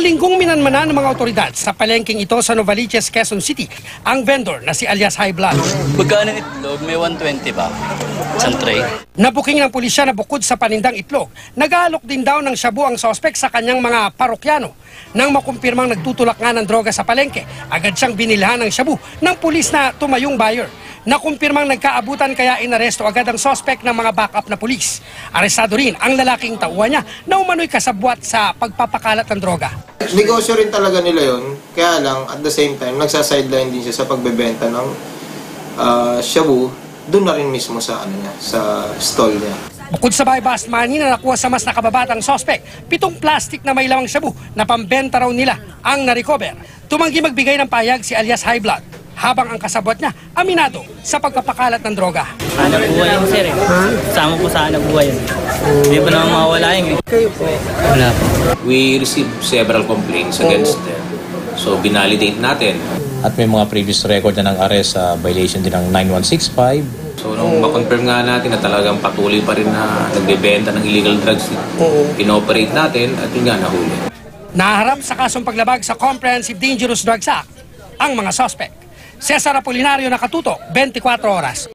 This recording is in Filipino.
Linggong minanmanan ng mga otoridad sa palengking ito sa Novaliches, Quezon City ang vendor na si alias High Blood. Magkano ng itlog? May 120 ba? Isang tray. Nabuking ng pulisya na bukod sa panindang itlog, nag-aalok din daw ng shabu ang sospek sa kanyang mga parokyano. Nang makumpirmang nagtutulak nga ng droga sa palengke, agad siyang binilhan ng shabu ng pulis na tumayong buyer. Nakumpirmang nagkaabutan kaya inaresto agad ang sospek ng mga backup na pulis. Arestado rin ang lalaking tauhan niya na umano'y kasabwat sa pagpapakalat ng droga. Negosyo rin talaga nila yun, kaya lang at the same time nagsa-sideline din siya sa pagbebenta ng shabu doon na rin mismo sa sa stall niya. Bukod sa buy-bust money na nakuha sa mas nakababatang sospek, 7 plastic na may lamang shabu na pambenta raw nila ang na-recover. Tumanggi magbigay ng payag si alias High Blood, habang ang kasabwat niya aminado sa pagpapakalat ng droga. Hanap buhay yun, sir. Sama po sa hanap buhay yun. Hindi pa naman mawawala yun. Kayo po? Wala po. We received several complaints against them. So, binalidate natin. At may mga previous record na ng arrest sa violation din ng 9165. So, nung makonfirm nga natin na talagang patuloy pa rin na nagbebenta ng illegal drugs, inoperate natin at yun nga nahuli. Naharap sa kasong paglabag sa Comprehensive Dangerous Drugs Act ang mga sospek. Cesar Apolinario, nakatutok, 24 oras.